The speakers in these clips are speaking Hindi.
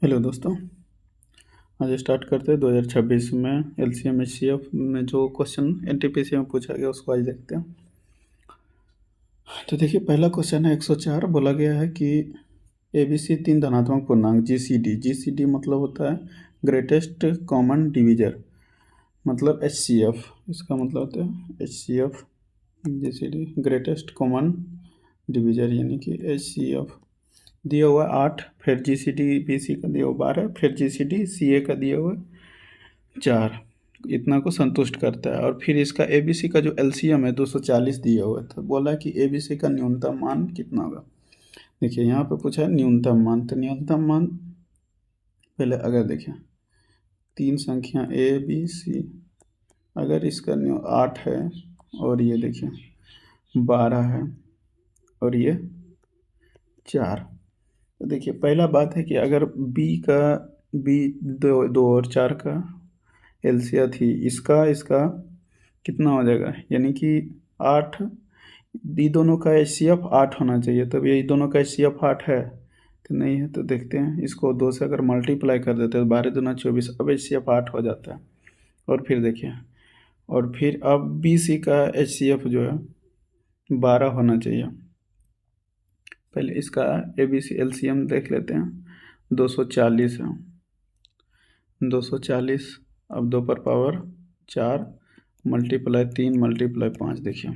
हेलो दोस्तों। आज स्टार्ट करते हैं 2026 में एलसीएम एचसीएफ में जो क्वेश्चन एनटीपीसी में पूछा गया उसको आज देखते हैं। तो देखिए, पहला क्वेश्चन है 104। बोला गया है कि एबीसी तीन धनात्मक पूर्णांक जीसीडी। जीसीडी मतलब होता है ग्रेटेस्ट कॉमन डिवीजर, मतलब एचसीएफ। इसका मतलब होता है HCF GCD greatest common divisor, यानी कि एचसीएफ। दिया हुआ 8, फिर जीसीडी बीसी का दिया हुआ 12, फिर जीसीडी सीए का दिया हुआ 4। इतना को संतुष्ट करता है। और फिर इसका एबीसी का जो एलसीएम है 240 दिया हुआ था। बोला कि एबीसी का न्यूनतम मान कितना होगा। देखिए, यहाँ पे पूछा है न्यूनतम मान। तो न्यूनतम मान पहले अगर देखिए, तीन संख्या ए बी सी, अगर इसका 8 है और ये देखिए 12 है और ये 4। तो देखिए, पहला बात है कि अगर बी दो और 4 का एलसीएम थी, इसका कितना हो जाएगा, यानी कि 8। ये दोनों का एचसीएफ 8 होना चाहिए, तब ये दोनों का एचसीएफ 8 है तो नहीं है। तो देखते हैं, इसको 2 से अगर मल्टीप्लाई कर देते हैं तो 12 दूना 24, अब एचसीएफ 8 हो जाता है। और फिर देखिए, और फिर अब बीसी का एचसीएफ जो है 12 होना चाहिए। पहले इसका एबीसी एलसीएम देख लेते हैं। 240 है, 240। अब 2 पर पावर 4 मल्टीप्लाई 3 मल्टीप्लाई 5। देखिए,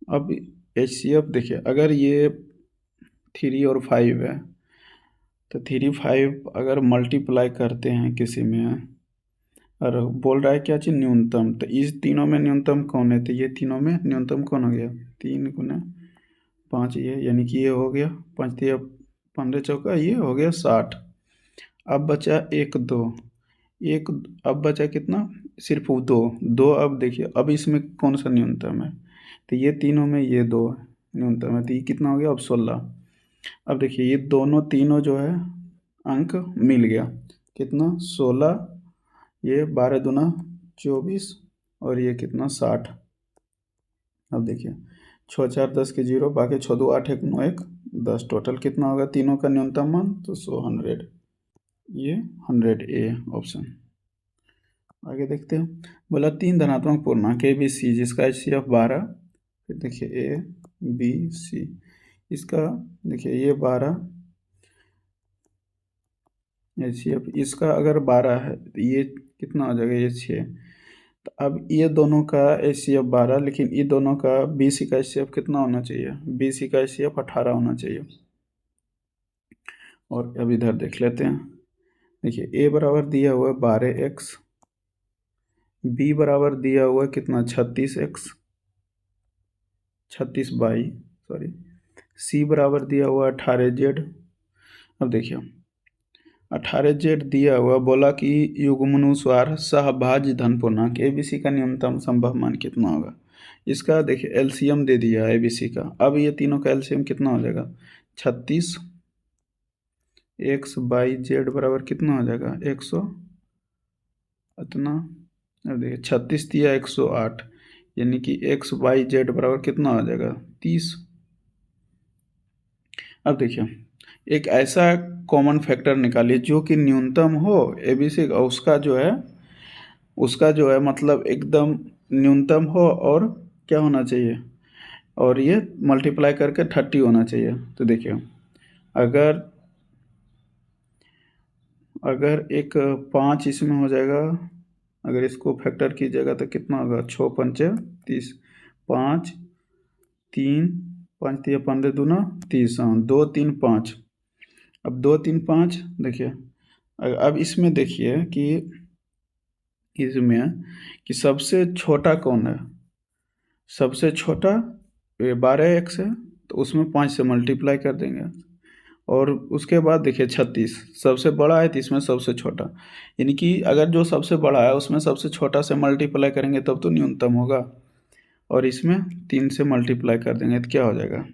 अब एचसीएफ देखिए, अगर ये 3 और 5 है तो 3 5 अगर मल्टीप्लाई करते हैं किसी में, और बोल रहा है क्या चीज़, न्यूनतम। तो इस तीनों में न्यूनतम कौन है, तो ये तीनों में न्यूनतम कौन हो गया, 3 गुना 5 ये, यानी कि ये हो गया 5 3 15 चौका, ये हो गया 60। अब बचा 1 2, एक अब बचा कितना, सिर्फ 2 2। अब देखिए, अब इसमें कौन सा न्यूनतम है, तो ये तीनों में ये 2 न्यूनतम है, तो ये कितना हो गया अब 16। अब देखिए, ये दोनों तीनों जो है अंक मिल गया, कितना 16, ये 12 दूना 24 और ये कितना 60। अब देखिए, 6 4 10 के 0, बाकी 6 2 8 1 9 1 10, टोटल कितना होगा तीनों का न्यूनतम मान, तो 100। ये 100 ए ऑप्शन। आगे देखते हैं। बोला तीन धनात्मक पूर्णांक ए बी सी जिसका एचसीएफ 12। फिर देखिए ए बी सी, इसका देखिए ये 12 एचसीएफ, इसका अगर 12 है तो ये कितना हो जाएगा, ये 6। तो अब ये दोनों का एचसीएफ 12, लेकिन ये दोनों का बीसी का एचसीएफ कितना होना चाहिए, बीसी का एचसीएफ 18 होना चाहिए। और अब इधर देख लेते हैं। देखिए, ए बराबर दिया हुआ है 12x, बी बराबर दिया हुआ है कितना 36x, 36 बाई सॉरी, सी बराबर दिया हुआ 18z। अब देखिए, 18z दिया हुआ, बोला कि युग्मानुसार सहभाज्य धन पूर्णांक एबीसी का न्यूनतम संभव मान कितना होगा। इसका देखिए एलसीएम दे दिया एबीसी का। अब ये तीनों का एलसीएम कितना हो जाएगा, 36 x बाई जेड बराबर कितना हो जाएगा 100 इतना। अब देखिए 36 दिया 108, यानी कि x बाई जेड बराबर कितना हो जाएगा 30। अब देखिए, एक ऐसा कॉमन फैक्टर निकालिए जो कि न्यूनतम हो एबीसी का, उसका जो है मतलब एकदम न्यूनतम हो, और क्या होना चाहिए, और ये मल्टीप्लाई करके 30 होना चाहिए। तो देखिए, अगर अगर एक 5 इसमें हो जाएगा, अगर इसको फैक्टर कीजिएगा तो कितना होगा, 6 पंचे 30, 5 3 5 3 15 दूना 30, 2 3 5। अब 2 3 5 देखिए, अब इसमें देखिए कि इसमें कि सबसे छोटा कौन है, सबसे छोटा 12x है, तो उसमें 5 से मल्टीप्लाई कर देंगे। और उसके बाद देखिए 36 सबसे बड़ा है, तो इसमें सबसे छोटा, यानी कि अगर जो सबसे बड़ा है उसमें सबसे छोटा से मल्टीप्लाई करेंगे तब तो न्यूनतम होगा। और इसमें 3 से मल्टीप्लाई कर देंगे तो क्या हो जाएगा,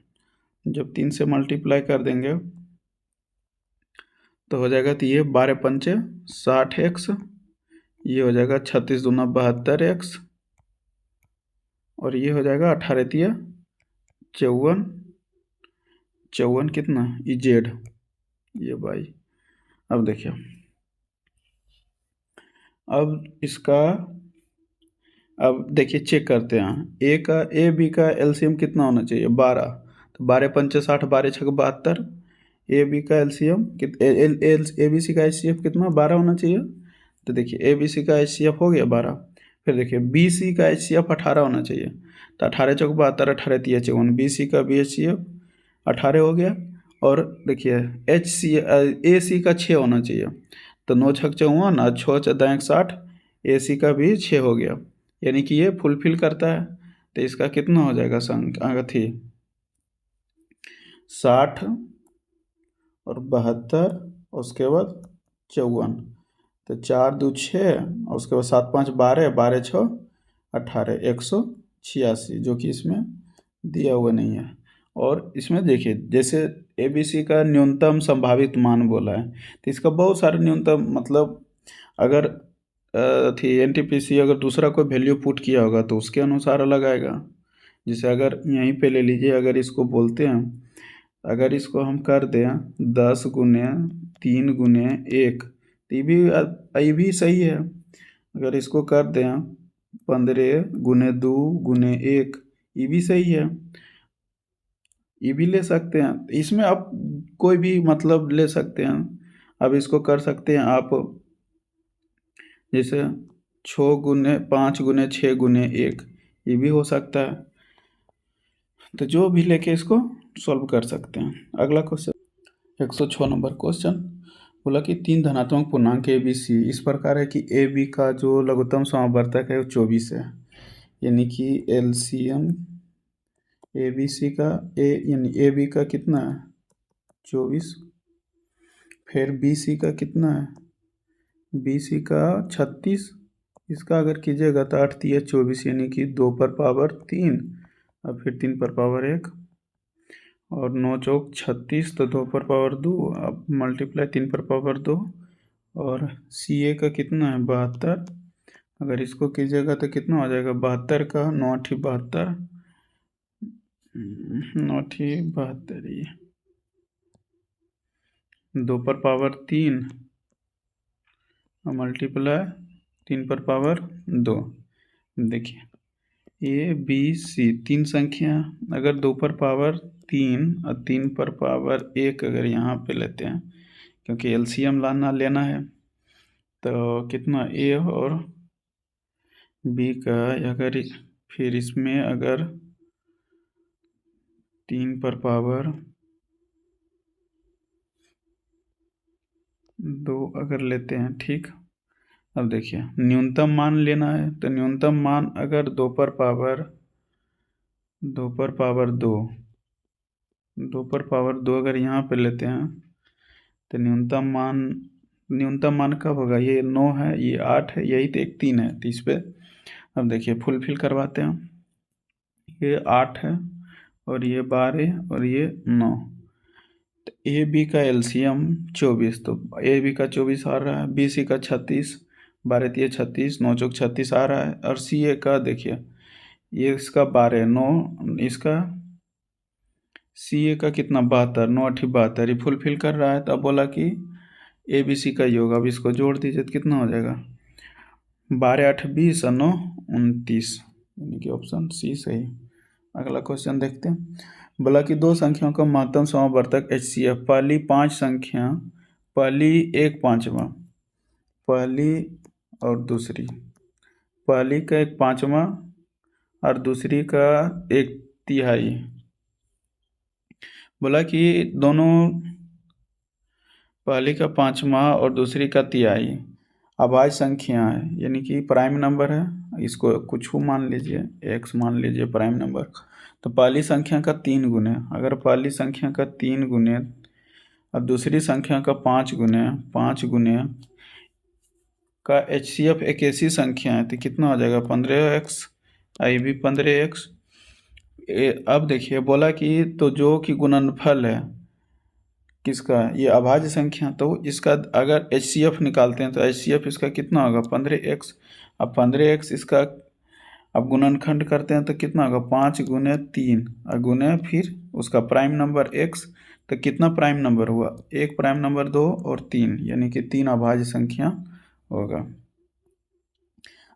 जब 3 से मल्टीप्लाई कर देंगे तो हो जाएगा, तो ये 12 पंचे 60x, ये हो जाएगा 36 दूना 72x, और ये हो जाएगा 18 तिया 54, 54 कितना इजेड ये बाई। अब देखिए, अब देखिए चेक करते हैं। ए बी का एलसीएम कितना होना चाहिए 12, तो 12 पंचे 60, 12 छक 72। ए बी का एलसीएम ए बी सी का एचसीएफ कितना 12 होना चाहिए। तो देखिए ए बी सी का एचसीएफ हो गया 12। फिर देखिए बी सी का एचसीएफ 18 होना चाहिए, तो 18 चौक 72, 18 तिया 54, बी सी का भी एचसीएफ 18 हो गया। और देखिए ए सी का 6 होना चाहिए, तो 9 छक 54 और 6 चौदह 60, ए सी का भी 6 हो गया, यानी कि ये फुलफिल करता है। तो इसका कितना हो जाएगा अथी 60 और 72, उसके बाद 54, तो 4 2 6, और उसके बाद 7 5 12, 12 6 18, 186, जो कि इसमें दिया हुआ नहीं है। और इसमें देखिए जैसे ए बी सी का न्यूनतम संभावित मान बोला है, तो इसका बहुत सारे न्यूनतम, मतलब अगर थी एनटीपीसी अगर दूसरा कोई वैल्यू पुट किया होगा तो उसके अनुसार अलग आएगा। जैसे अगर यहीं पे ले लीजिए, अगर इसको बोलते हैं, अगर इसको हम कर दें 10 गुने 3 गुने 1, तो ये भी सही है। अगर इसको कर दें 15 गुने 2 गुने 1, ये भी सही है, ये भी ले सकते हैं। इसमें आप कोई भी मतलब ले सकते हैं। अब इसको कर सकते हैं आप, जैसे 6 गुने 5 गुने 6 गुने 1, ये भी हो सकता है। तो जो भी लेके इसको सॉल्व कर सकते हैं। अगला क्वेश्चन 106 नंबर क्वेश्चन बोला कि 3 धनात्मक पूर्णांक ए बी सी इस प्रकार है कि ए बी का जो लघुत्तम समावर्तक है वो 24 है, यानी कि एलसीएम ए बी सी का यानी ए बी का कितना है 24, फिर बी सी का कितना है बी सी का 36, इसका अगर कीजिएगा तो 8 तिया 24, यानी कि 2 पर पावर 3 और फिर 3 पर पावर 1, और 9 चौक 36, तो 2 पर पावर 2, अब मल्टीप्लाई 3 पर पावर 2, और सी ए का कितना है 72, अगर इसको कीजिएगा तो कितना हो जाएगा 72 का 9 8 72, 9 8 72, ये 2 पर पावर 3 मल्टीप्लाई 3 पर पावर 2। देखिए ए बी सी 3 संख्या, अगर 2 पर पावर 3 और 3 पर पावर 1 अगर यहाँ पे लेते हैं, क्योंकि एलसीएम लेना है, तो कितना ए और बी का, अगर फिर इसमें अगर 3 पर पावर 2 अगर लेते हैं, ठीक। अब देखिए न्यूनतम मान लेना है, तो न्यूनतम मान अगर 2 पर पावर 2 पर पावर 2 2 पर पावर 2 अगर यहाँ पे लेते हैं, तो न्यूनतम मान कब होगा, ये 9 है, ये 8 है, यही तो एक 3 है, तो इस पे अब देखिए फुलफिल करवाते हैं। ये 8 है और ये 12 और ये 9, तो ए बी का एलसीएम 24, तो ए बी का 24 आ रहा है, बी सी का 36, 12 तिया 36, 9 चौक 36 आ रहा है, और सी ए का देखिए ये इसका 12 9, इसका सी ए का कितना 72, 9 8 72, ये फुलफिल कर रहा है। तो अब बोला कि ए बी सी का योग, अब इसको जोड़ दीजिए तो कितना हो जाएगा 12 8 20 और 9 29, यानी कि ऑप्शन सी सही। अगला क्वेश्चन देखते हैं। बोला कि 2 संख्याओं का महत्तम समावर्तक एचसीएफ, पहली 5 संख्या, पहली 1/5, पहली और दूसरी, पहली का 1/5 और दूसरी का 1/3। बोला कि दोनों पहली का 5वां और दूसरी का 1/3 अभाज्य संख्या है, यानी कि प्राइम नंबर है, इसको कुछ मान लीजिए एक्स मान लीजिए प्राइम नंबर। तो पहली संख्या का 3 गुने, अगर पहली संख्या का 3 गुने और दूसरी संख्या का 5 गुने, 5 गुने का एचसीएफ एक ऐसी संख्या है, तो कितना हो जाएगा 15x, आई भी 15x। अब देखिए बोला कि तो जो कि गुणनफल है किसका, ये अभाज्य संख्या, तो इसका अगर एचसीएफ निकालते हैं तो एचसीएफ इसका कितना होगा 15x। अब 15x इसका अब गुणनखंड करते हैं तो कितना होगा 5 गुने 3 और गुने फिर उसका प्राइम नंबर x, तो कितना प्राइम नंबर हुआ, एक प्राइम नंबर, दो और तीन, यानी कि तीन अभाज्य संख्या होगा।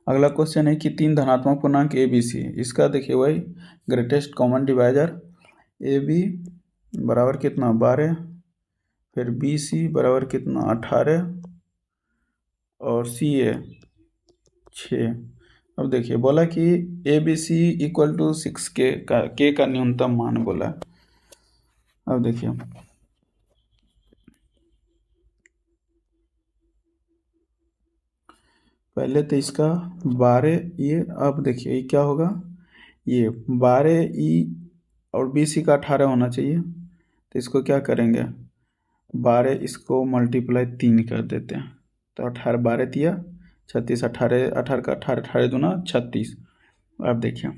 अगला क्वेश्चन है कि तीन धनात्मक पूर्णांक ए बी सी, इसका देखिए वही greatest common divisor A B बराबर कितना 12, फिर बी सी बराबर कितना 18 और सी ए 6। अब देखिए बोला कि A B C equal to 6 के का न्यूनतम मान बोला। अब देखिए पहले तो इसका 12 ये, अब देखिए ये क्या होगा, ये 12 ई और बी सी का 18 होना चाहिए। तो इसको क्या करेंगे, 12 इसको मल्टीप्लाई 3 कर देते हैं, तो 18 12 तिया 36, 18 18 का 18 18 दूना 36। अब देखिए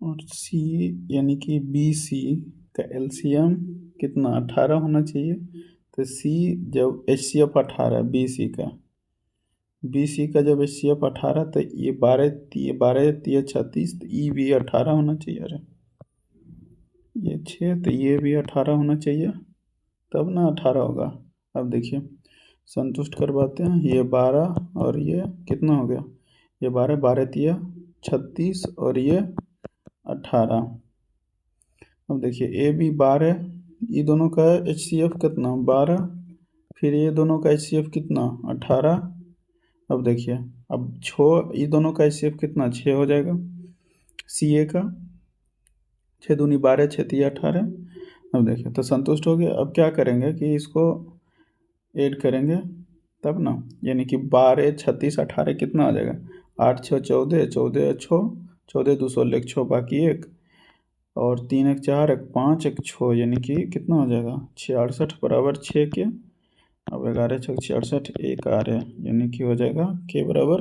और सी यानी कि बी सी का एलसीएम कितना 18 होना चाहिए। तो सी जब H C F 18 B C का जब एच सी एफ 18, तो ये 12 तिया 36, तो ई भी 18 होना चाहिए। अरे ये 6, तो ये भी 18 होना चाहिए, तब ना 18 होगा। अब देखिए संतुष्ट करवाते हैं, ये 12 और ये कितना हो गया, ये 12 12 तिया 36 और ये 18। अब देखिए ए बी 12, ये दोनों का एच सी एफ कितना 12, फिर ये दोनों का एच सी एफ कितना 18। अब देखिए अब 6, ये दोनों का एच सी एफ कितना 6 हो जाएगा, सी ए का 6 दूनी 12 6 तिया 18। अब देखिए तो संतुष्ट हो गया। अब क्या करेंगे कि इसको ऐड करेंगे तब ना, यानी कि 12 36 18 कितना आ जाएगा, 8 6 14 14 6 14 2 16 6 बाकी 1 और 3 1 4 1 5 1 6, यानी कि कितना हो जाएगा 66 बराबर 6 के। अब 11 6 66 1 आ रहे, यानी कि हो जाएगा के बराबर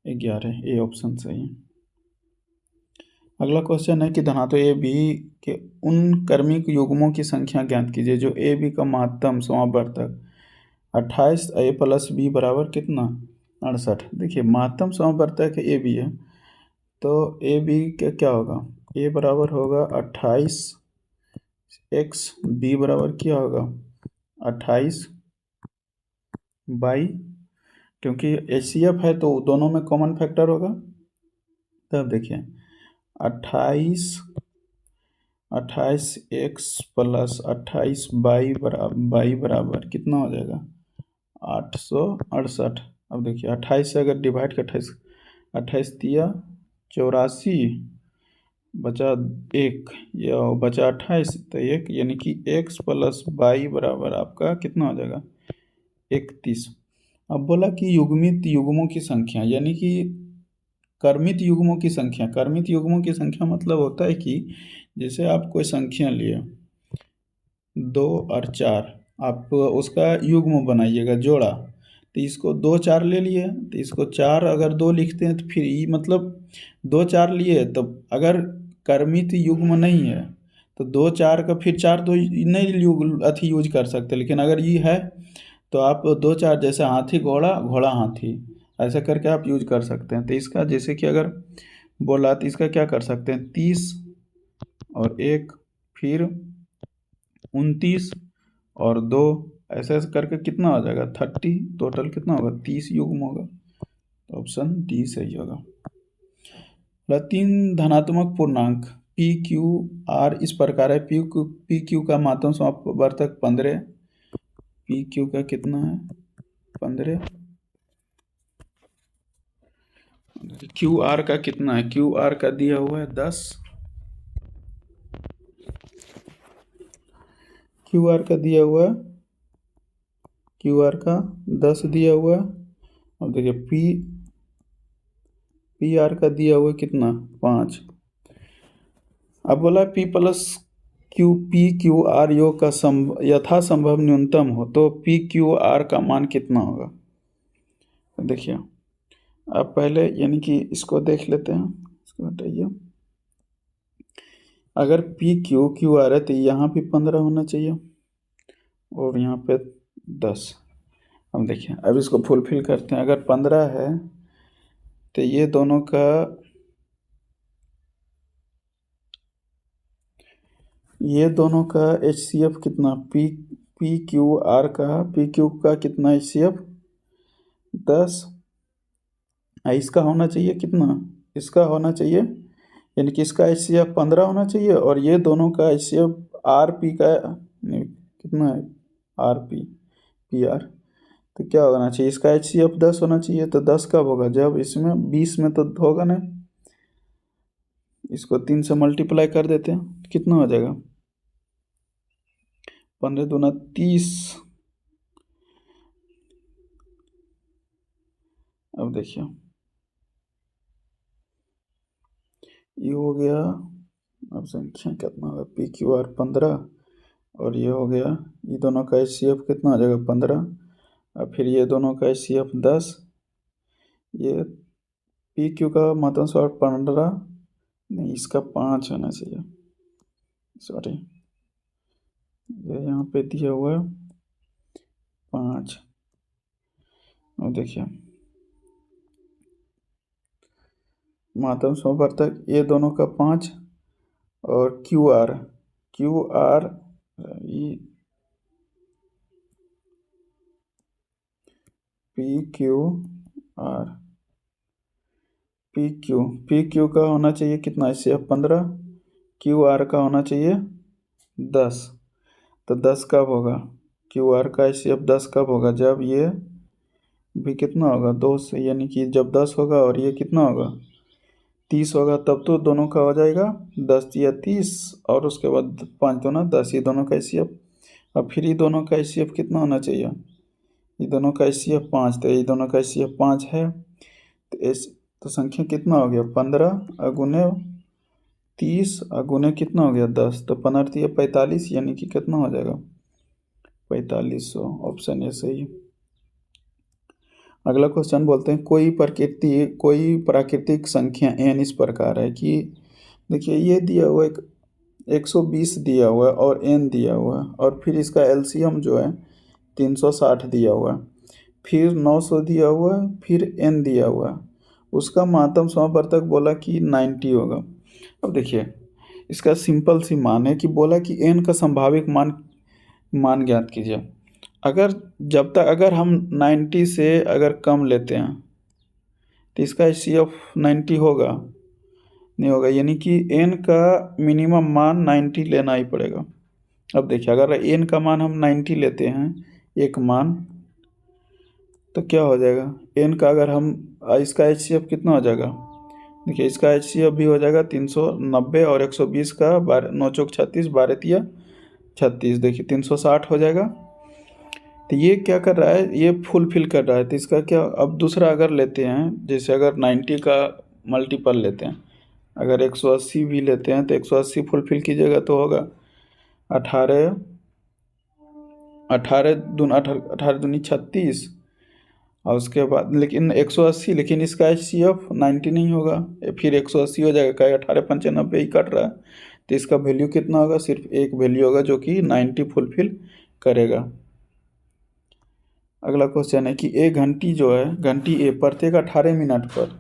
11, ए ऑप्शन सही है। अगला क्वेश्चन है कि धनात्मक ए बी के उन क्रमिक युग्मों की संख्या ज्ञात कीजिए जो ए बी का महत्तम समावर्तक 28 ए प्लस बी बराबर कितना 68। देखिए महत्तम समावर्तक ए बी है, तो ए बी का क्या होगा, ए बराबर होगा 28 एक्स, बी बराबर क्या होगा 28 बाई, क्योंकि एच सी एफ है तो दोनों में कॉमन फैक्टर होगा। तब देखिए 28 एक्स प्लस 28 बाई बराबर कितना हो जाएगा 868। अब देखिए 28 से अगर डिवाइड कर 28 तिया 84 बचा 1 या बचा 28, तो 1, यानी कि एक्स प्लस बाई बराबर आपका कितना हो जाएगा 31। अब बोला कि युग्मित युग्मों की संख्या, यानी कि कर्मित युग्मों की संख्या। कर्मित युग्मों की संख्या मतलब होता है कि जैसे आप कोई संख्या लिए 2 और 4, आप उसका युग्म बनाइएगा जोड़ा, तो इसको 2 4 ले लिए, तो इसको 4 अगर 2 लिखते हैं तो फिर ये मतलब 2 4 लिए, तो अगर कर्मित युग्म नहीं है तो 2 4 का फिर 4 2 नहीं यूज कर सकते, लेकिन अगर ये है तो आप 2 4 जैसे हाथी घोड़ा घोड़ा हाथी ऐसा करके आप यूज कर सकते हैं। तो इसका जैसे कि अगर बोला तो इसका क्या कर सकते हैं 30 और 1 फिर 29 और 2, ऐसे ऐसे करके कितना हो जाएगा 30, टोटल कितना होगा 30 युग्म होगा। तो ऑप्शन डी सही होगा। तीन धनात्मक पूर्णांक पी क्यू आर इस प्रकार है, पी क्यू का महत्तम समावर्तक 15, पी क्यू का कितना है 15, क्यू आर का कितना है, क्यू आर का दिया हुआ है 10, क्यू आर का दिया हुआ है, क्यू आर का 10 दिया हुआ है। अब देखिए पी आर का दिया हुआ है कितना 5। अब बोला P plus Q P Q R योग का यथासंभव न्यूनतम हो तो पी क्यू आर का मान कितना होगा। देखिए अब पहले यानी कि इसको देख लेते हैं, इसको हटाइए। अगर पी क्यू आर है तो यहाँ भी 15 होना चाहिए और यहाँ पे 10। अब देखिए अब इसको फुलफिल करते हैं, अगर 15 है तो ये दोनों का ये दोनों का HCF कितना, PQR का, PQ का कितना HCF 10, इसका होना चाहिए कितना, इसका होना चाहिए, यानी कि इसका HCF 15 होना चाहिए, और ये दोनों का HCF RP का नहीं, कितना है PR, तो क्या होना चाहिए, इसका HCF 10 होना चाहिए। तो 10 कब होगा, जब इसमें 20 में तो होगा ना, इसको 3 से मल्टीप्लाई कर देते हैं, कितना हो जाएगा, 15 दूना 30। अब देखिए ये हो गया, अब संख्या कितना होगा, PQR 15, और ये हो गया, ये दोनों का HCF कितना हो जाएगा 15, और फिर ये दोनों का HCF 10, ये PQ का मतलब 15, नहीं इसका 5 होना चाहिए, सॉरी ये यहाँ पे दिया हुआ है 5। अब देखिए मातम समवर्तक ये दोनों का 5, और क्यू आर PQR, PQ का होना चाहिए कितना, HCF 15, QR का होना चाहिए 10। तो 10 कब होगा, QR का HCF 10 कब होगा, जब ये भी कितना होगा 2 से, यानी कि जब 10 होगा और ये कितना होगा 30 होगा, तब तो दोनों का हो जाएगा 10 या 30, और उसके बाद 5 दूना 10, ये दोनों का HCF। अब फिर ये दोनों का HCF कितना होना चाहिए, ये दोनों का HCF 5, तो ये दोनों का HCF 5 है, तो संख्या कितना हो गया 15 अगुने 30 अगुने कितना हो गया 10, तो 15 45, यानी कि कितना हो जाएगा 4500, ऑप्शन ए सही। अगला क्वेश्चन बोलते हैं, कोई प्राकृतिक संख्या n इस प्रकार है कि, देखिए ये दिया हुआ एक 120 दिया हुआ है और n दिया हुआ है, और फिर इसका LCM जो है 360 दिया हुआ है, फिर 900 दिया हुआ है, फिर n दिया हुआ है, उसका मातम समवर्तक बोला कि 90 होगा। अब देखिए इसका सिंपल सी मान है कि बोला कि n का संभावित मान ज्ञात कीजिए। अगर हम 90 से अगर कम लेते हैं तो इसका HCF 90 होगा, नहीं होगा, यानी कि n का मिनिमम मान 90 लेना ही पड़ेगा। अब देखिए अगर n का मान हम 90 लेते हैं एक मान, तो क्या हो जाएगा n का, अगर हम इसका HCF कितना हो जाएगा, देखिए इसका HCF भी हो जाएगा 390, और 120 का 9 चौक 36, 12 तिया 36, देखिए 360 हो जाएगा। तो ये क्या कर रहा है, ये फुलफिल कर रहा है, तो इसका क्या, अब दूसरा अगर लेते हैं, जैसे अगर 90 का मल्टीपल लेते हैं, अगर 180 भी लेते हैं तो 180 फुलफिल कीजिएगा तो होगा 18 दूनी 36, और उसके बाद लेकिन 180, लेकिन इसका HCF 90 नहीं होगा, फिर 180 हो जाएगा, क्या 18 95 ही कट रहा है, तो इसका वैल्यू कितना होगा, सिर्फ एक वैल्यू होगा जो कि 90 फुलफिल करेगा। अगला क्वेश्चन है कि ए घंटी जो है, घंटी ए प्रत्येक 18 मिनट पर,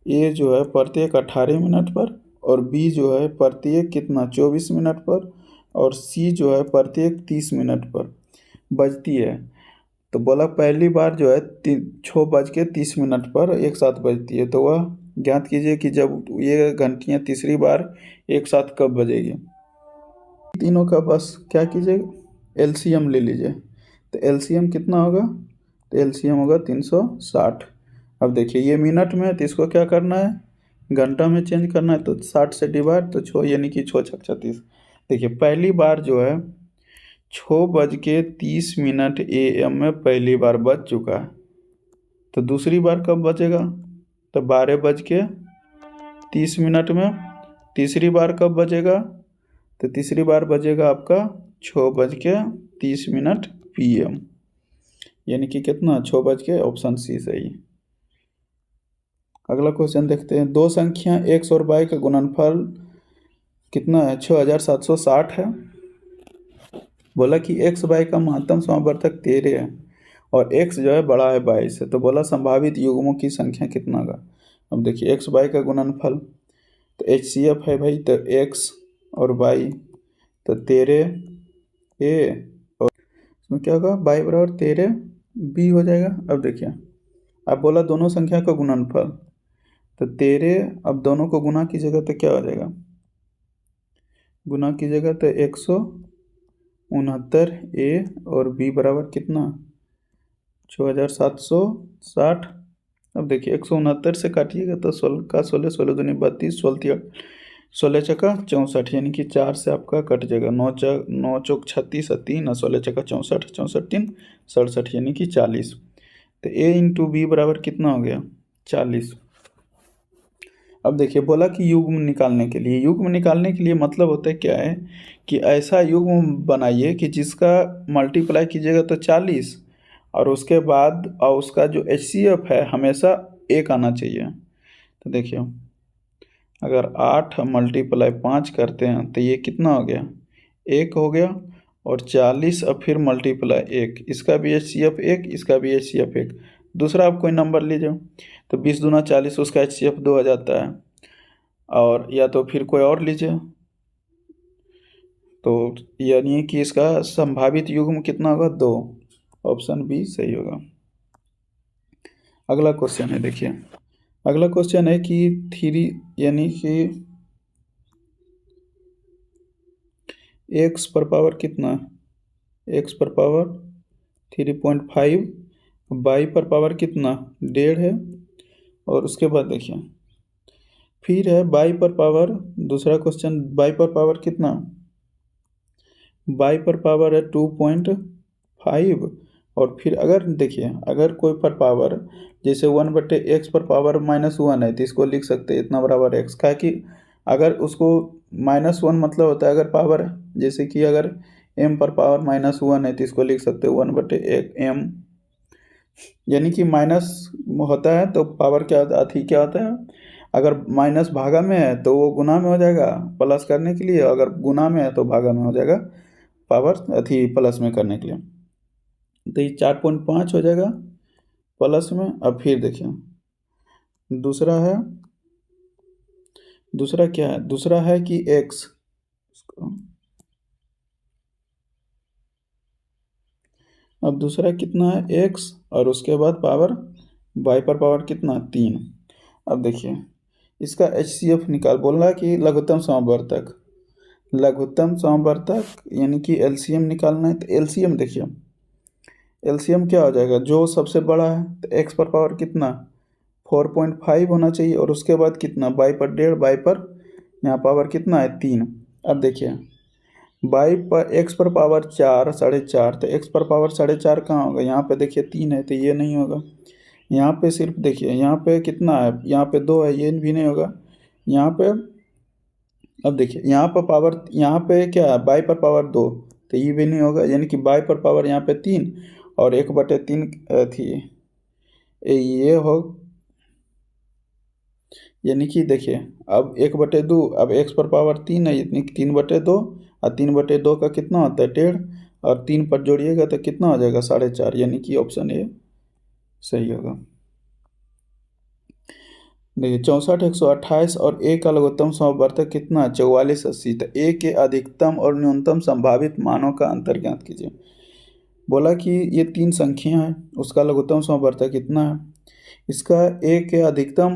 ए जो है प्रत्येक 18 मिनट पर, और बी जो है प्रत्येक कितना 24 मिनट पर, और सी जो है प्रत्येक 30 मिनट पर बजती है। तो बोला पहली बार जो है 6:30 पर एक साथ बजती है, तो वह ज्ञात कीजिए कि जब ये घंटियाँ तीसरी बार एक साथ कब बजेगी। तीनों का बस क्या कीजिए, LCM ले लीजिए, तो LCM कितना होगा, तो LCM होगा 360। अब देखिए ये मिनट में है, तो इसको क्या करना है घंटा में चेंज करना है, तो 60 से डिवाइड, तो 6 यानी कि 6 छक 36। देखिए पहली बार जो है 6:30 AM में पहली बार बज चुका है, तो दूसरी बार कब बजेगा, तो 12:30 में। तीसरी बार कब बजेगा, तो तीसरी बार बजेगा आपका 6:30 PM, यानी कि कितना 6 बज के, ऑप्शन सी सही। अगला क्वेश्चन देखते हैं, दो संख्या x और y का गुणनफल कितना है 6760 है। बोला कि x y का महत्तम समवर्तक 13 है, और x जो है बड़ा है 22 है, तो बोला संभावित युग्मों की संख्या कितना होगा। अब देखिए x y का गुणनफल, तो HCF है भाई, तो x और y तो 13A और इसमें क्या होगा y बराबर 13B हो जाएगा। अब देखिए, अब बोला दोनों संख्या का गुणनफल, तो 13 अब दोनों को गुना कीजिएगा तो क्या हो जाएगा, गुना कीजिएगा तो 169A और B बराबर कितना 6760। अब देखिए 169 से काटिएगा तो 16 का 16, 16 दूनी 32, 16 चौका 64, यानी कि 4 से आपका कट जाएगा। 9 चौक 36 और 3 और 16 चौका 64, 64 3 67, यानी कि 40। तो A इंटू बी बराबर कितना हो गया 40। अब देखिए बोला कि युग्म निकालने के लिए, युग्म निकालने के लिए मतलब होता है क्या है कि ऐसा युग्म बनाइए कि जिसका मल्टीप्लाई कीजिएगा तो 40 और उसके बाद और उसका जो HCF है हमेशा 1 आना चाहिए। तो देखिए अगर 8 मल्टीप्लाई 5 करते हैं तो ये कितना हो गया 1 हो गया, और 40 और फिर मल्टीप्लाई 1, इसका भी HCF 1, इसका भी HCF 1। दूसरा आप कोई नंबर लीजिए, तो 20 दूना 40, उसका HCF 2 आ जाता है। और या तो फिर कोई और लीजिए, तो यानी कि इसका संभावित युग्म कितना होगा 2। ऑप्शन बी सही होगा। अगला क्वेश्चन है, देखिए अगला क्वेश्चन है कि 3 यानी कि x पर पावर कितना, x पर पावर 3.5, y पर पावर कितना 1.5 है, और उसके बाद देखिए फिर है y पर पावर, दूसरा क्वेश्चन y पर पावर कितना, y पर पावर है 2.5, और फिर अगर देखिए अगर कोई पर पावर जैसे 1/x पर पावर -1 है तो इसको लिख सकते हैं इतना बराबर x का, कि अगर उसको -1 मतलब होता है अगर पावर, जैसे कि अगर m पर पावर -1 है तो इसको लिख सकते हैं 1/m, यानी कि माइनस होता है तो पावर क्या होता है, अथी क्या होता है, अगर माइनस भागा में है तो वो गुना में हो जाएगा प्लस करने के लिए, अगर गुना में है तो भागा में हो जाएगा पावर अथी प्लस में करने के लिए। तो ये 4.5 हो जाएगा प्लस में। अब फिर देखिए दूसरा है, दूसरा क्या है, दूसरा है कि x, अब दूसरा कितना है x और उसके बाद पावर y पर पावर कितना 3। अब देखिए इसका HCF निकाल, बोल रहा है कि लघुत्तम समवर्तक, लघुत्तम समवर्तक यानी कि LCM निकालना है। तो LCM देखिए LCM क्या हो जाएगा, जो सबसे बड़ा है तो x पर पावर कितना 4.5 होना चाहिए, और उसके बाद कितना y पर 1.5, y पर यहाँ पावर कितना है 3। अब देखिए y पर x पर पावर 4 4.5, तो x पर पावर 4.5 कहाँ होगा, यहाँ पे देखिए 3 है तो ये नहीं होगा। यहाँ पे सिर्फ देखिए यहाँ पे कितना है, यहाँ पे 2 है, ये भी नहीं होगा यहाँ पे। अब देखिए यहाँ पर पावर, यहाँ पे क्या है y पर पावर 2, तो ये भी नहीं होगा, यानी कि y पर पावर यहाँ पे 3 और 1/3 थी ये हो, यानी कि देखिए अब 1/2, अब x पर पावर 3 है, इतनी 3/2, और 3/2 का कितना होता है 1.5, और 3 पर जोड़िएगा तो कितना हो जाएगा 4.5, यानी कि ऑप्शन ए सही होगा। देखिए 64 128 और ए का लघुत्तम समवर्तक कितना है 44 80। तो ए के अधिकतम और न्यूनतम संभावित मानों का अंतर ज्ञात कीजिए। बोला कि ये 3 संख्या है, उसका लघुत्तम समवर्तक कितना है, इसका ए के अधिकतम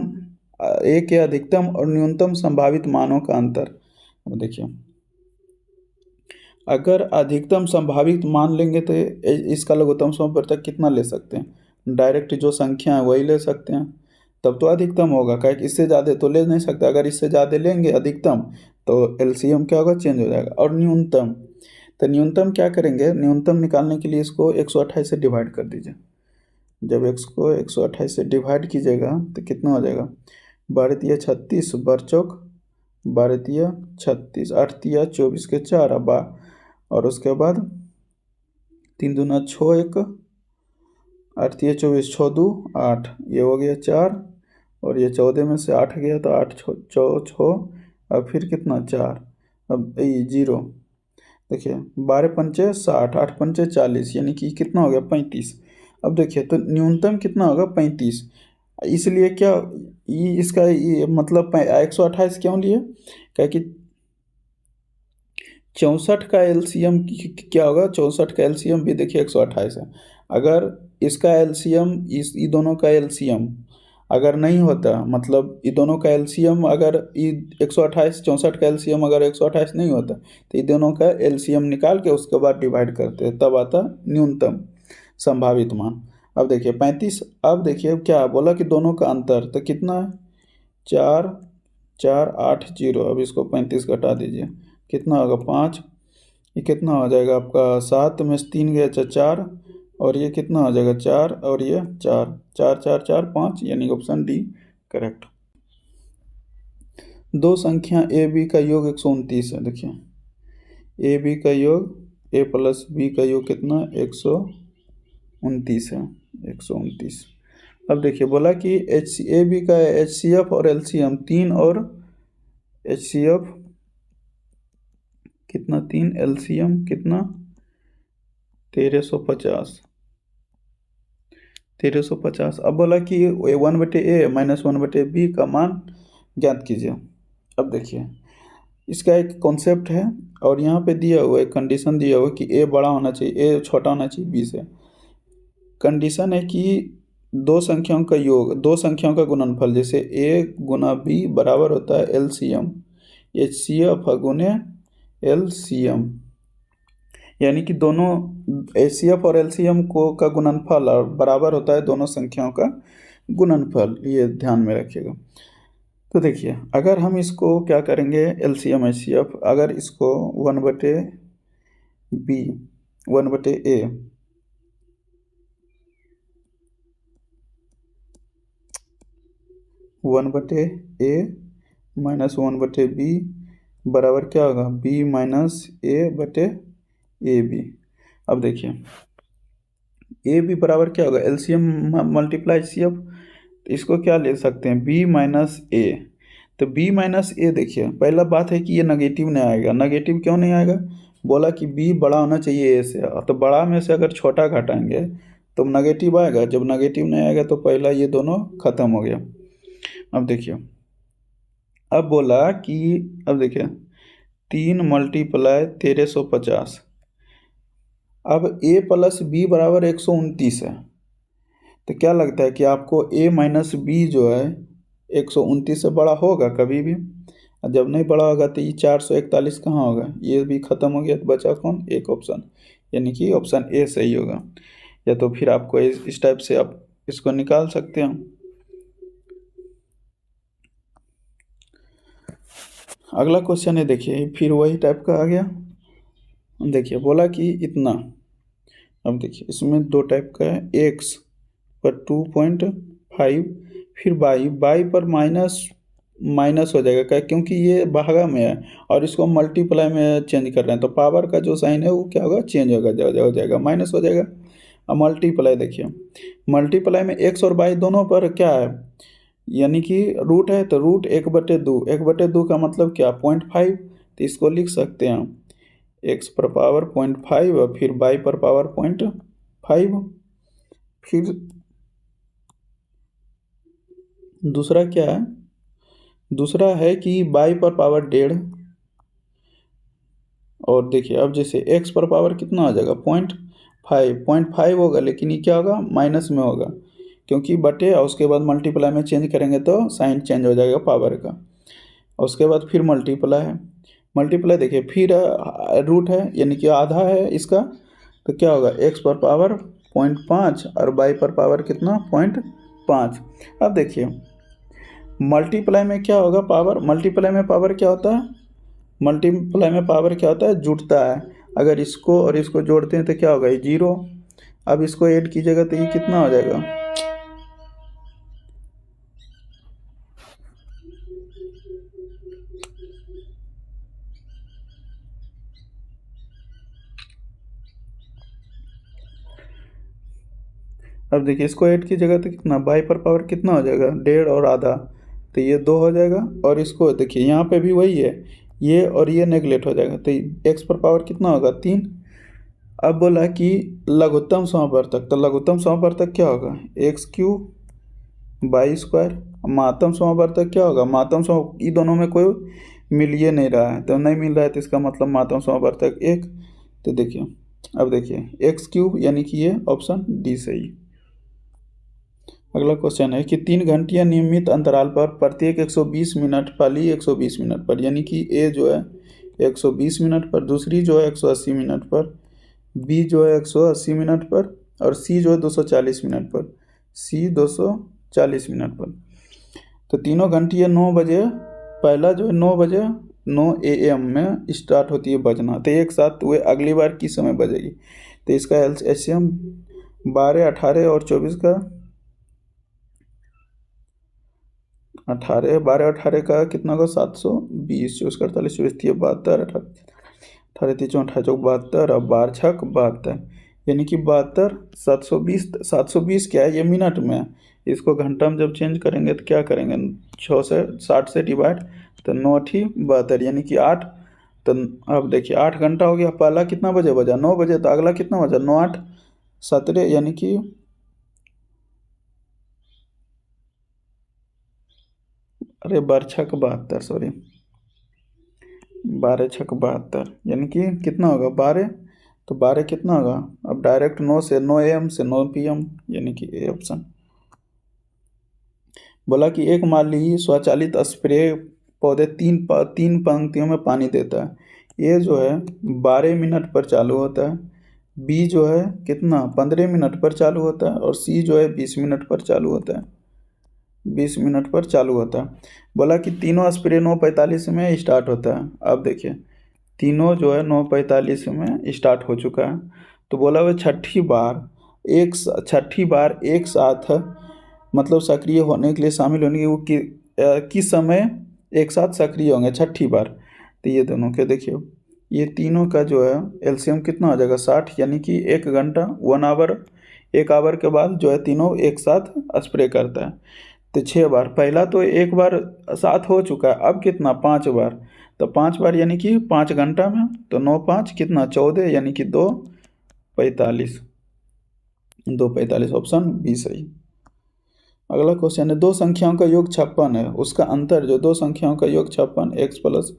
और न्यूनतम संभावित मानों का अंतर। अब देखिए अगर अधिकतम संभावित मान लेंगे तो इसका लघुत्तम समवर्तक कितना ले सकते हैं, डायरेक्ट जो संख्या है वही ले सकते हैं, तब तो अधिकतम होगा, क्या इससे ज़्यादा तो ले नहीं सकते, अगर इससे ज़्यादा लेंगे अधिकतम तो LCM क्या होगा चेंज हो जाएगा। और न्यूनतम, तो न्यूनतम क्या करेंगे, न्यूनतम निकालने के लिए इसको 128 से डिवाइड कर दीजिए। जब x को 128 से डिवाइड कीजिएगा तो कितना हो जाएगा, 12 36 बरचौक 12 36 8 24 के 4 और उसके बाद 3 दूना 6 1 8 24 6 2 8, ये हो गया 4, और ये 14 में से 8 गया तो 8 6 और फिर कितना 4, अब ये 0। देखिए 12 पंचे 60, 8 पंचे 40, यानी कि कितना हो गया 35। अब देखिए तो न्यूनतम कितना होगा 35, इसलिए क्या ये इसका ये मतलब 128 क्यों लिए, क्या कि 64 का एलसीएम क्या होगा, 64 का एलसीएम भी देखिए 128 है। अगर इसका एलसीएम इस ई दोनों का एलसीएम अगर नहीं होता, मतलब ये दोनों का एलसीएम अगर ये 128 64 का एलसीएम अगर 128 नहीं होता तो ये दोनों का एलसीएम निकाल के उसके बाद डिवाइड करते हैं, तब आता न्यूनतम संभावित मान। अब देखिए 35, अब देखिए क्या बोला कि दोनों का अंतर तो कितना है, 4480। अब इसको 35 घटा दीजिए, कितना होगा 5, ये कितना हो जाएगा आपका 7 में से 3 गया 4, और ये कितना हो जाएगा 4, और ये 4, 4 4 4 5, यानी ऑप्शन डी करेक्ट। दो संख्या ए बी का योग 129 है। देखिए ए बी का योग, ए प्लस बी का योग कितना 129 है, 129। अब देखिए बोला कि ए बी का HCF और LCM 3 और HCF कितना 3, LCM कितना 1350, 1350। अब बोला कि 1/a माइनस 1/b का मान ज्ञात कीजिए। अब देखिए इसका एक कॉन्सेप्ट है और यहाँ पे दिया हुआ है, कंडीशन दिया हुआ है कि a बड़ा होना चाहिए, a छोटा होना चाहिए b से। कंडीशन है कि दो संख्याओं का योग, दो संख्याओं का गुणनफल, जैसे a गुना b बराबर होता है LCM HCF गुने LCM, यानी कि दोनों HCF और LCM को का गुणनफल और बराबर होता है दोनों संख्याओं का गुणनफल, ये ध्यान में रखिएगा। तो देखिए अगर हम इसको क्या करेंगे, LCM HCF, अगर इसको 1/b 1/a माइनस 1/b बराबर क्या होगा, b माइनस a/ab। अब देखिए ए बी बराबर क्या होगा, LCM मल्टीप्लाई HCF, तो इसको क्या ले सकते हैं b माइनस a। तो b माइनस a, देखिए पहला बात है कि ये नेगेटिव नहीं आएगा। नेगेटिव क्यों नहीं आएगा, बोला कि b बड़ा होना चाहिए a से, तो बड़ा में से अगर छोटा घटाएंगे तो नेगेटिव आएगा। जब नेगेटिव नहीं आएगा तो पहला ये दोनों खत्म हो गया। अब देखिए अब बोला कि, अब देखिए 3 मल्टीप्लाई 1350, अब a प्लस बी बराबर 129 है। तो क्या लगता है कि आपको a माइनस बी जो है 129 से बड़ा होगा कभी भी? और जब नहीं बड़ा होगा तो ये 441 कहाँ होगा, ये भी ख़त्म हो गया, तो बचा कौन, एक ऑप्शन, यानी कि ऑप्शन ए सही होगा। या तो फिर आपको इस टाइप से आप इसको निकाल सकते हैं। अगला क्वेश्चन है, देखिए फिर वही टाइप का आ गया। देखिए बोला कि इतना, अब देखिए इसमें दो टाइप का है, एक्स पर 2.5, फिर बाई पर माइनस हो जाएगा, क्या, क्योंकि ये भागा में है और इसको मल्टीप्लाई में चेंज कर रहे हैं, तो पावर का जो साइन है वो क्या होगा, चेंज होगा, हो जाएगा माइनस हो जाएगा। अब मल्टीप्लाई, देखिए मल्टीप्लाई में एक्स और बाई दोनों पर क्या है, यानी कि रूट है, तो रूट 1/2, 1/2 का मतलब क्या 0.5, तो इसको लिख सकते हैं एक्स पर पावर 0.5 और फिर बाई पर पावर 0.5। फिर दूसरा क्या है, दूसरा है कि बाई पर पावर 1.5, और देखिए अब जैसे एक्स पर पावर कितना आ जाएगा 0.5 होगा, लेकिन ये क्या होगा माइनस में होगा, क्योंकि बटे और उसके बाद मल्टीप्लाई में चेंज करेंगे तो साइन चेंज हो जाएगा पावर का। और उसके बाद फिर मल्टीप्लाई है, मल्टीप्लाई देखिए फिर रूट है, यानी कि आधा है इसका, तो क्या होगा एक्स पर पावर 0.5 और बाई पर पावर कितना 0.5। अब देखिए मल्टीप्लाई में क्या होगा, पावर मल्टीप्लाई में पावर क्या होता है, मल्टीप्लाई में पावर क्या होता है, जुड़ता है। अगर इसको और इसको जोड़ते हैं तो क्या होगा, ये 0। अब इसको ऐड कीजिएगा तो ये कितना हो जाएगा, अब देखिए इसको ऐड कीजिएगा तो कितना, बाई पर पावर कितना हो जाएगा 1.5 और आधा, तो ये 2 हो जाएगा। और इसको देखिए यहाँ पे भी वही है, ये और ये नेगलेक्ट हो जाएगा, तो एक्स पर पावर कितना होगा 3। अब बोला कि लघुत्तम समावर्तक, तो लघुत्तम समावर्तक क्या होगा x³ बाई स्क्वायर। महत्तम समावर्तक क्या होगा, महत्तम ये दोनों में कोई मिल ये नहीं रहा है, तो नहीं मिल रहा है तो इसका मतलब मात्रम समवर्तक 1। तो देखिए, अब देखिए x³ यानी कि ये ऑप्शन डी सही। अगला क्वेश्चन है कि 3 घंटिया नियमित अंतराल पर प्रत्येक 120 मिनट पहली 120 मिनट पर, यानी कि ए जो है 120 मिनट पर, दूसरी जो है 180 मिनट पर, बी जो है 180 मिनट पर, और सी जो है 240 मिनट पर, सी 240 मिनट पर। तो तीनों घंटिया 9 बजे, पहला जो है 9 बजे 9 AM में स्टार्ट होती है बजना, तो एक साथ वे अगली बार किस समय बजेगी। तो इसका एलसीएम 12, 18 और 24 का, 18 12 18 का कितना होगा 720, 24 का 48, 24 3 72, 18 3 28 72 और 12 6 72, यानी कि 72 720। 720 क्या है, ये मिनट में है। इसको घंटा में जब चेंज करेंगे तो क्या करेंगे, 6 से 60 से डिवाइड, तो 9 8 72 यानी कि 8। तो अब देखिए 8 घंटा हो गया, पहला कितना बजे बजा 9 बजे, तो अगला कितना बजा 9 8 17, यानी कि अरे 12 6 72, सॉरी 12 6 72, यानी कि कितना होगा 12। तो 12 कितना होगा, अब डायरेक्ट 9 से 9 AM से 9 PM, यानी कि ए ऑप्शन। बोला कि एक माली स्वचालित स्प्रे पौधे तीन पंक्तियों में पानी देता है। ए जो है 12 मिनट पर चालू होता है, बी जो है कितना 15 मिनट पर चालू होता है, और सी जो है 20 मिनट पर चालू होता है, 20 मिनट पर चालू होता है। बोला कि तीनों स्प्रे 9:45 में स्टार्ट होता है। अब देखिए तीनों जो है 9:45 में स्टार्ट हो चुका है। तो बोला वह छठी बार एक साथ, मतलब सक्रिय होने के लिए, शामिल होने के वो किस समय एक साथ सक्रिय होंगे छठी बार। तो ये दोनों के देखिए, ये तीनों का जो है एलसीएम कितना हो जाएगा 60, यानी कि 1 घंटा 1 आवर, 1 आवर के बाद जो है तीनों एक साथ स्प्रे करता है। तो 6 बार, पहला तो एक बार साथ हो चुका है, अब कितना 5 बार। तो 5 बार यानी कि 5 घंटा में, तो 9 5 कितना 14, यानी कि 2:45, 2:45 ऑप्शन बी सही। अगला क्वेश्चन है दो संख्याओं का योग 56 है, उसका अंतर जो दो संख्याओं का योग 56 x प्लस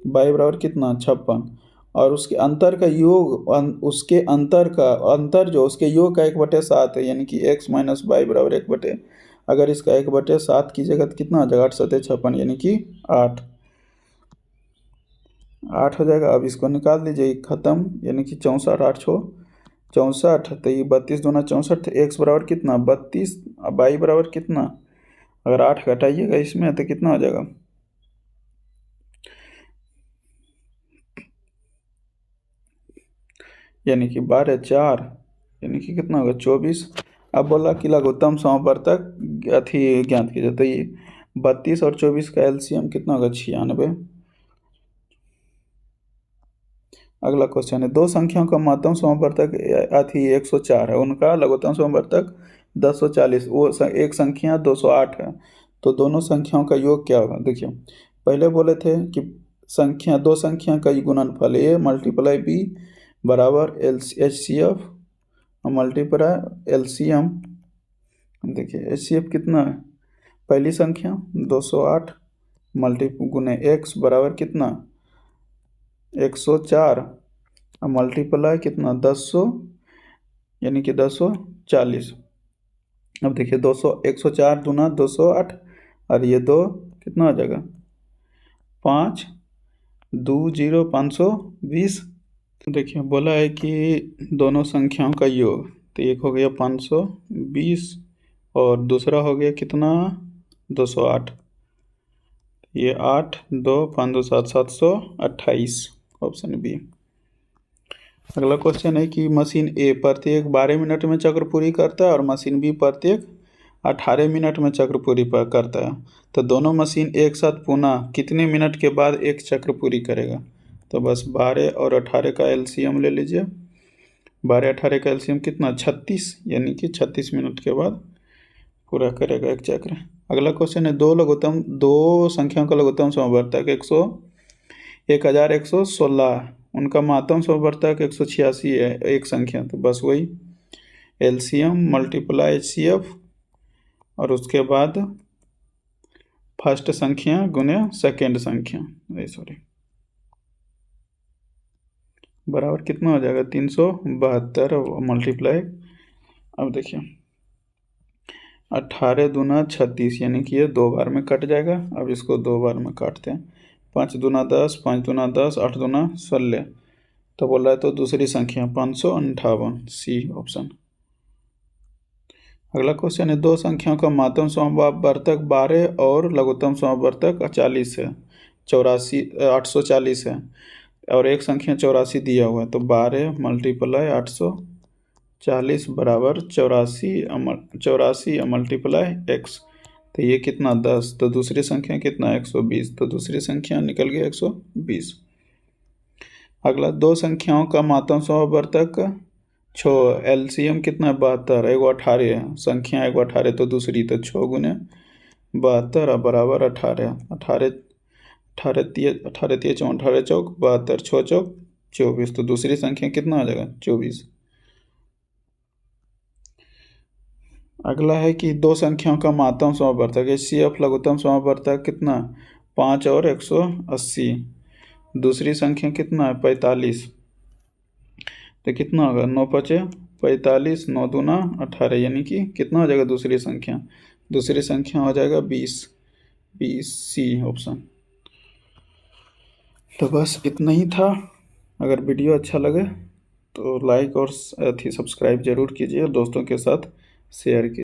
y बराबर कितना 56, और उसके अंतर का योग उसके अंतर का अंतर जो उसके योग का 1/7 है, यानी कि x माइनस वाई बराबर 1/, अगर इसका 1/7 कीजिएगा तो कितना हो जाएगा 8 7 56, यानी कि 8 8 हो जाएगा। अब इसको निकाल दीजिए खत्म, यानी कि 64 8 6 64, तो ये 32 दूना 64, तो एक्स बराबर कितना 32, अब वाई बराबर कितना, अगर 8 घटाइएगा इसमें तो कितना हो जाएगा, यानी कि 12 4, यानी कि कितना होगा 24। अब बोला कि लघुत्तम समवर्तक अथी ज्ञात कीजिए, तो ये 32 और 24 का एलसीएम कितना होगा 96। अगला क्वेश्चन है दो संख्याओं का महत्तम समवर्तक अथी 104 है, उनका लघुत्तम समवर्तक 1040, वो एक संख्या 208 है, तो दोनों संख्याओं का योग क्या होगा। देखिए पहले बोले थे कि दो संख्या का गुणनफल ए मल्टीप्लाई बी बराबर HCF मल्टीप्लाई LCM। देखिए HCF कितना है, पहली संख्या 208 मल्टी गुने x बराबर कितना 104, अब मल्टीप्लाई कितना 10, यानी कि 1040। अब देखिए 104 दूना 208, और ये 2 कितना हो जाएगा 5 2 0 520। देखिए बोला है कि दोनों संख्याओं का योग, तो एक हो गया 520 और दूसरा हो गया कितना 208, ये 8 2 5 2 7 728, ऑप्शन बी। अगला क्वेश्चन है कि मशीन ए प्रत्येक 12 मिनट में चक्र पूरी करता है और मशीन बी प्रत्येक 18 मिनट में चक्र पूरी करता है, तो दोनों मशीन एक साथ पुनः कितने मिनट के बाद एक चक्र पूरी करेगा। तो बस 12 और 18 का एलसीएम ले लीजिए, 12 18 का एलसीएम कितना 36, यानी कि 36 मिनट के बाद पूरा करेगा एक चक्र। अगला क्वेश्चन है दो संख्याओं का लघुत्तम समवर्तक 1116, उनका महत्तम समवर्तक 186 है एक संख्या, तो बस वही एलसीएम मल्टीप्लाई HCF और उसके बाद फर्स्ट संख्या गुने सेकेंड संख्या, सॉरी, बराबर कितना हो जाएगा 372 मल्टीप्लाई। अब देखिए 18 दूना 36, यानी कि ये 2 बार में कट जाएगा। अब इसको 2 बार में काटते हैं। 5 दूना 10, 5 दूना 10, 8 दूना 16, तो बोल रहा है तो दूसरी संख्या 558, सी ऑप्शन। अगला क्वेश्चन है, दो संख्याओं का माध्यम समवर्तक 12 और लघुत्तम समवर्तक 40 है, 840 है, और एक संख्या 84 दिया हुआ है, तो 12 मल्टीप्लाई 840 बराबर 84 मल्टीप्लाई x, तो ये कितना 10, तो दूसरी संख्या कितना 120, तो दूसरी संख्या निकल गया 120। अगला, दो संख्याओं का माध्यम समवर्तक छो, एलसीएम कितना 72, एगो 18 है, संख्या एगो 18 तो दूसरी, तो 6 गुने 72 बराबर 18, 18 18 तिया 18 चौक 72, 6 चौक 24, तो दूसरी संख्या कितना आ जाएगा 24। अगला है कि दो संख्याओं का माध्यम समवर्तक HCF लघुत्तम समवर्तक कितना 5 और 180, दूसरी संख्या कितना है 45, तो कितना होगा 9 पचे 45, 9 दूना 18, यानी कि कितना हो जाएगा दूसरी संख्या हो जाएगा 20, सी ऑप्शन। तो बस इतना ही था। अगर वीडियो अच्छा लगे तो लाइक और सब्सक्राइब जरूर कीजिए, दोस्तों के साथ शेयर कीजिए।